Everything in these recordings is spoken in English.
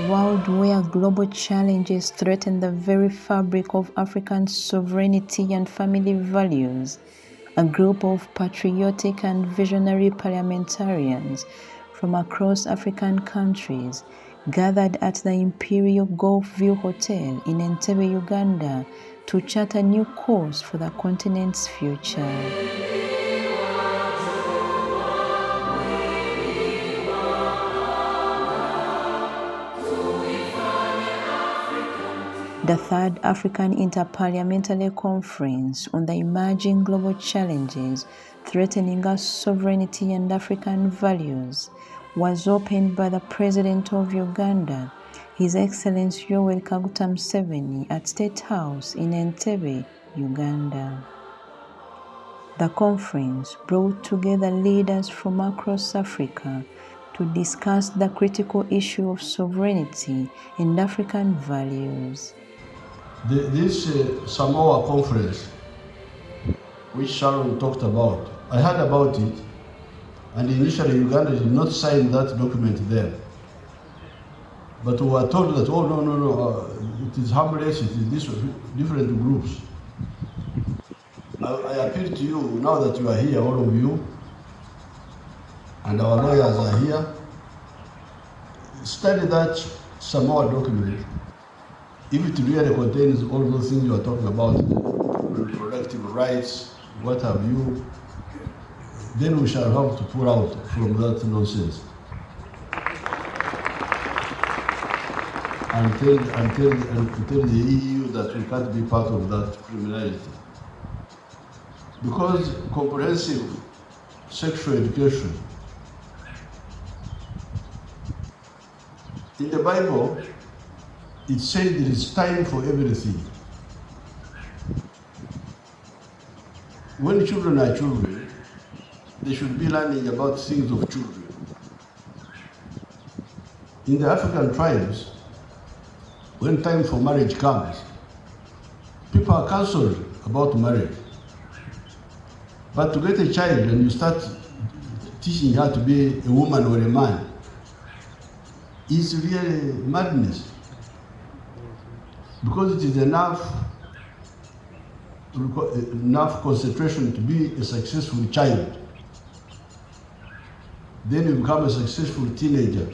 world where global challenges threaten the very fabric of African sovereignty and family values, a group of patriotic and visionary parliamentarians from across African countries gathered at the Imperial Gulf View Hotel in Entebbe, Uganda, to chart a new course for the continent's future. The Third African Interparliamentary Conference on the Emerging Global Challenges Threatening Our Sovereignty and African Values was opened by the President of Uganda, His Excellency Yoweri Kaguta Museveni, at State House in Entebbe, Uganda. The conference brought together leaders from across Africa to discuss the critical issue of sovereignty and African values. This Samoa conference, which Sharon talked about, I heard about it, and initially Uganda did not sign that document there. But we were told that, oh, no, it is harmless, it is this, different groups. I appeal to you, now that you are here, all of you, and our lawyers are here, study that Samoa document. If it really contains all those things you are talking about, reproductive rights, what have you, then we shall have to pull out from that nonsense. And tell the EU that we can't be part of that criminality. Because comprehensive sexual education, in the Bible, it says there is time for everything. When children are children, they should be learning about things of children. In the African tribes, when time for marriage comes, people are counseled about marriage. But to get a child and you start teaching her to be a woman or a man is really madness. Because it is enough concentration to be a successful child. Then you become a successful teenager.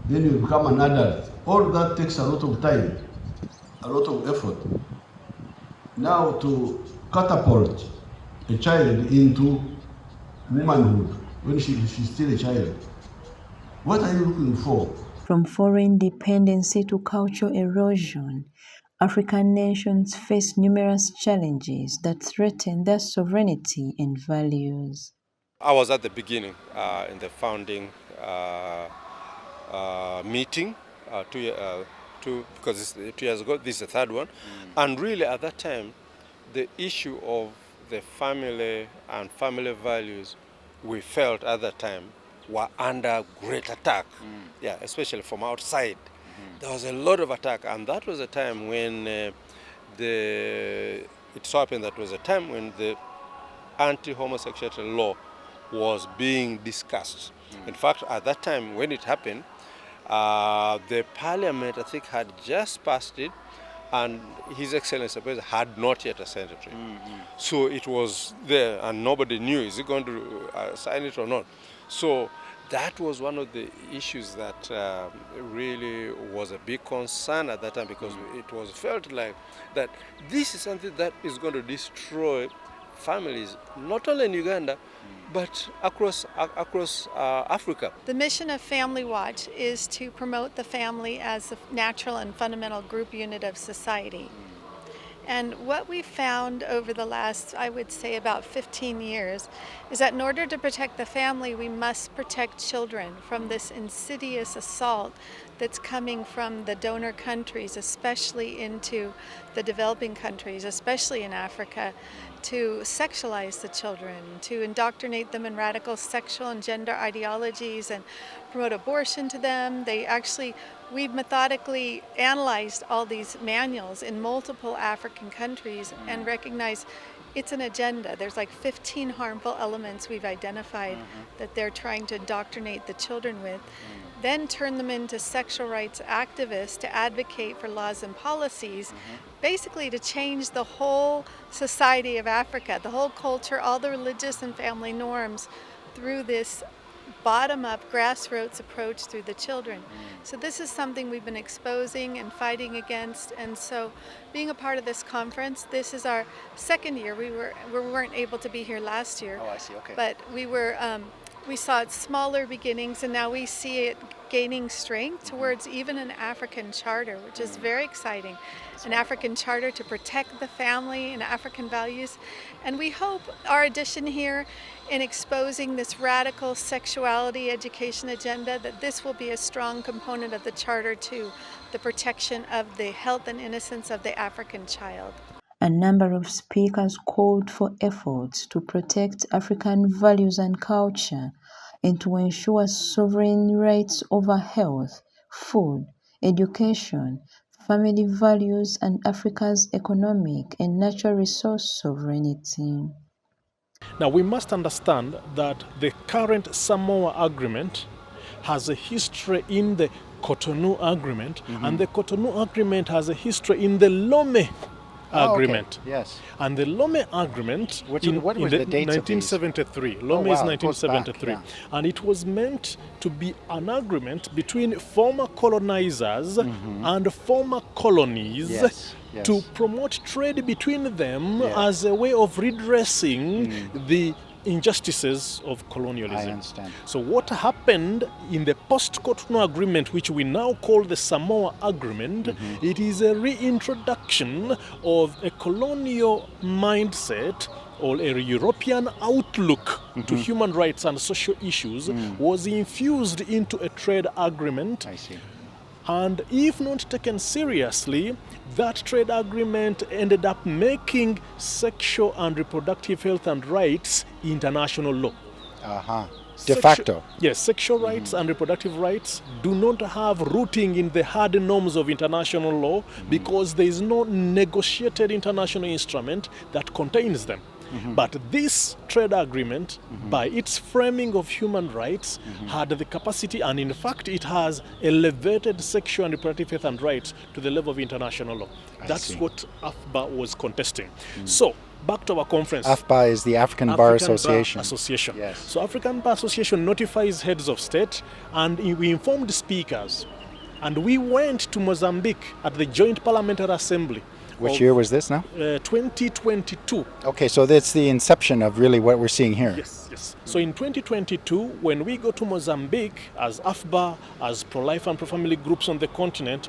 Then you become an adult. All that takes a lot of time, a lot of effort. Now to catapult a child into womanhood when she's still a child, what are you looking for? From foreign dependency to cultural erosion, African nations face numerous challenges that threaten their sovereignty and values. I was at the beginning in the founding meeting, because 2 years ago, this is the third one. And really at that time, the issue of the family and family values we felt at that time were under great attack, especially from outside. There was a lot of attack, and that was a time when it so happened that was a time when the anti-homosexuality law was being discussed. In fact, at that time when it happened, the Parliament, I think, had just passed it, and His Excellency the President had not yet signed it. So it was there, and nobody knew, is he going to sign it or not? So that was one of the issues that really was a big concern at that time, because it was felt like that this is something that is going to destroy families, not only in Uganda, but across Africa. The mission of Family Watch is to promote the family as a natural and fundamental group unit of society. And what we found over the last, I would say, about 15 years is that in order to protect the family, we must protect children from this insidious assault that's coming from the donor countries, especially into the developing countries, especially in Africa, to sexualize the children, to indoctrinate them in radical sexual and gender ideologies and promote abortion to them. We've methodically analyzed all these manuals in multiple African countries and recognized it's an agenda. There's like 15 harmful elements we've identified that they're trying to indoctrinate the children with, then turn them into sexual rights activists to advocate for laws and policies, basically to change the whole society of Africa, the whole culture, all the religious and family norms through this bottom-up grassroots approach through the children. So this is something we've been exposing and fighting against, and so being a part of this conference, this is our second year. We weren't able to be here last year. Oh, I see. Okay. But we saw smaller beginnings, and now we see it gaining strength towards even an African charter, which is very exciting. An African charter to protect the family and African values. And we hope our addition here in exposing this radical sexuality education agenda, that this will be a strong component of the charter to the protection of the health and innocence of the African child. A number of speakers called for efforts to protect African values and culture and to ensure sovereign rights over health, food, education, family values, and Africa's economic and natural resource sovereignty. Now, we must understand that the current Samoa Agreement has a history in the Cotonou Agreement, and the Cotonou Agreement has a history in the Lome Agreement. Okay. Yes. And the Lome Agreement what in was the dates 1973. Lome is 1973. And it was meant to be an agreement between former colonizers and former colonies to promote trade between them as a way of redressing the injustices of colonialism. I understand. So what happened in the post-Cotonou Agreement, which we now call the Samoa Agreement, it is a reintroduction of a colonial mindset or a European outlook to human rights and social issues was infused into a trade agreement. I see. And if not taken seriously, that trade agreement ended up making sexual and reproductive health and rights international law. De facto. Yes, sexual rights and reproductive rights do not have rooting in the hard norms of international law because there is no negotiated international instrument that contains them. But this trade agreement, by its framing of human rights, had the capacity, and in fact it has elevated sexual and reproductive health and rights to the level of international law. That's what AFBA was contesting. So, back to our conference. AFBA is the African Bar Association. Yes. So African Bar Association notifies heads of state, and we informed speakers. And we went to Mozambique at the Joint Parliamentary Assembly. Which year was this now? 2022. Okay, so that's the inception of really what we're seeing here. Yes. So in 2022, when we go to Mozambique as AFBA, as pro-life and pro-family groups on the continent,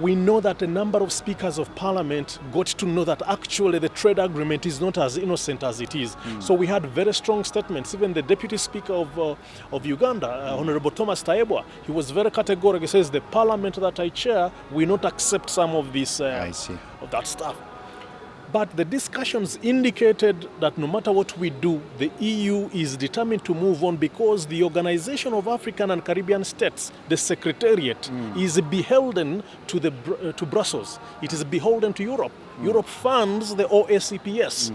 we know that a number of speakers of parliament got to know that actually the trade agreement is not as innocent as it is. So we had very strong statements. Even the deputy speaker of Uganda, Honorable Thomas Taebwa, he was very categorical. He says the parliament that I chair will not accept some of this of that stuff. But the discussions indicated that no matter what we do, the EU is determined to move on because the Organization of African and Caribbean States, the Secretariat, is beholden to Brussels. It is beholden to Europe. Europe funds the OACPS.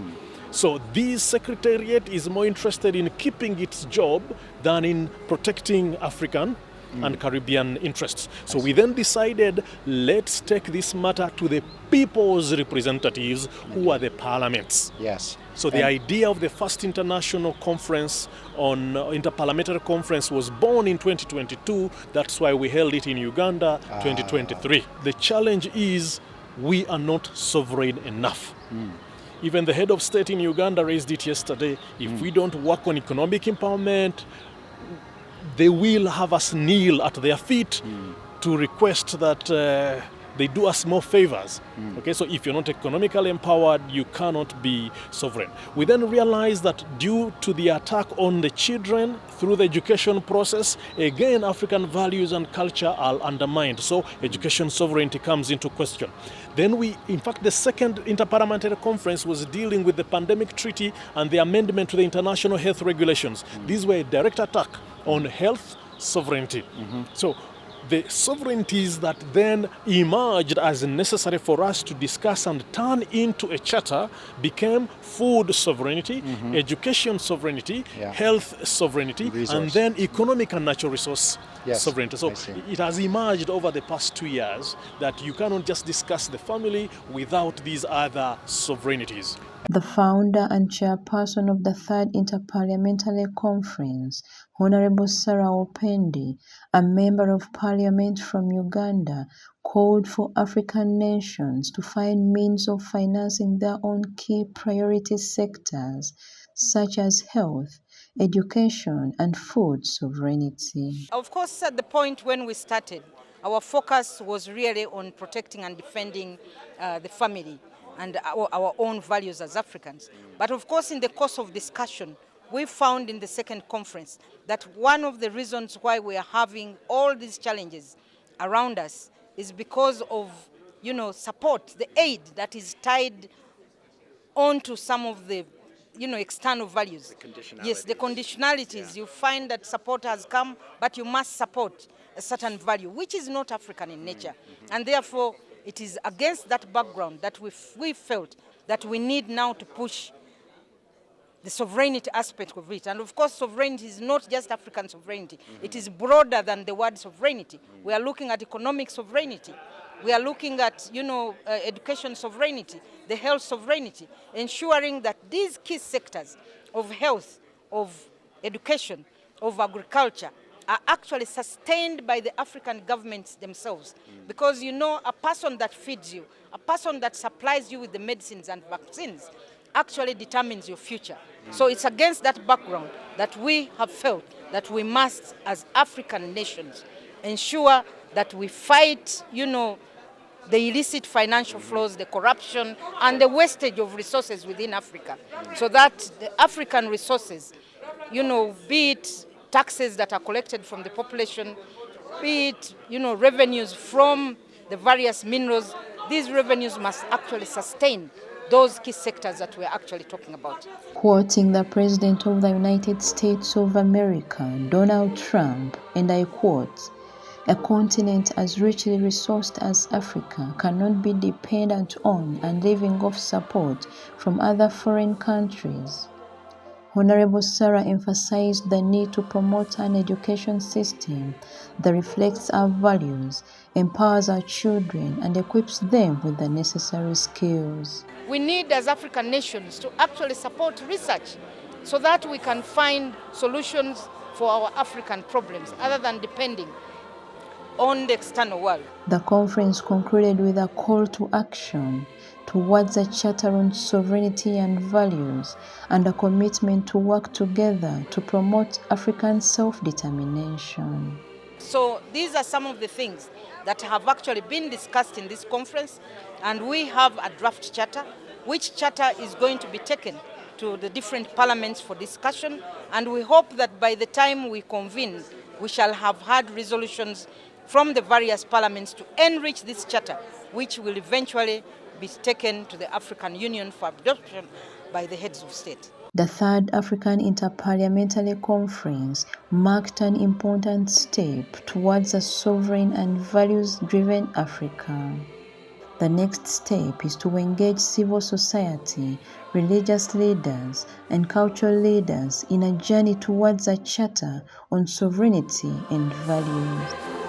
So this Secretariat is more interested in keeping its job than in protecting African and Caribbean interests. So we then decided, let's take this matter to the people's representatives, who are the parliaments. Yes. So the idea of the first international conference on interparliamentary conference was born in 2022. That's why we held it in Uganda 2023. The challenge is we are not sovereign enough. Even the head of state in Uganda raised it yesterday. If we don't work on economic empowerment, they will have us kneel at their feet to request that they do us more favors. Okay, so if you're not economically empowered, you cannot be sovereign. We then realized that due to the attack on the children through the education process, again, African values and culture are undermined. So education sovereignty comes into question. Then in fact, the second interparliamentary conference was dealing with the pandemic treaty and the amendment to the international health regulations. These were a direct attack on health sovereignty. So the sovereignties that then emerged as necessary for us to discuss and turn into a charter became food sovereignty, education sovereignty, health sovereignty, and then economic and natural resource sovereignty. So it has emerged over the past 2 years that you cannot just discuss the family without these other sovereignties. The founder and chairperson of the Third Interparliamentary Conference, Honorable Sarah Opendi, a member of parliament from Uganda, called for African nations to find means of financing their own key priority sectors, such as health, education, and food sovereignty. Of course, at the point when we started, our focus was really on protecting and defending the family and our own values as Africans. But of course, in the course of discussion, we found in the second conference that one of the reasons why we are having all these challenges around us is because of, support, the aid that is tied onto some of the, external values. Yes, the conditionalities. You find that support has come, but you must support a certain value, which is not African in nature. And therefore, it is against that background that we felt that we need now to push the sovereignty aspect of it. And of course, sovereignty is not just African sovereignty. It is broader than the word sovereignty. We are looking at economic sovereignty. We are looking at, education sovereignty, the health sovereignty, ensuring that these key sectors of health, of education, of agriculture are actually sustained by the African governments themselves. Because, a person that feeds you, a person that supplies you with the medicines and vaccines actually determines your future. So it's against that background that we have felt that we must, as African nations, ensure that we fight, the illicit financial flows, the corruption, and the wastage of resources within Africa, so that the African resources, be it taxes that are collected from the population, be it, revenues from the various minerals, these revenues must actually sustain those key sectors that we're actually talking about. Quoting the President of the United States of America, Donald Trump, and I quote, "A continent as richly resourced as Africa cannot be dependent on and living off support from other foreign countries." Honorable Sarah emphasized the need to promote an education system that reflects our values, empowers our children, and equips them with the necessary skills. We need, as African nations, to actually support research so that we can find solutions for our African problems other than depending on the external world. The conference concluded with a call to action towards a charter on sovereignty and values and a commitment to work together to promote African self-determination. So these are some of the things that have actually been discussed in this conference, and we have a draft charter, which charter is going to be taken to the different parliaments for discussion, and we hope that by the time we convene, we shall have had resolutions from the various parliaments to enrich this charter, which will eventually be taken to the African Union for adoption by the heads of state. The Third African Interparliamentary Conference marked an important step towards a sovereign and values-driven Africa. The next step is to engage civil society, religious leaders, and cultural leaders in a journey towards a charter on sovereignty and values.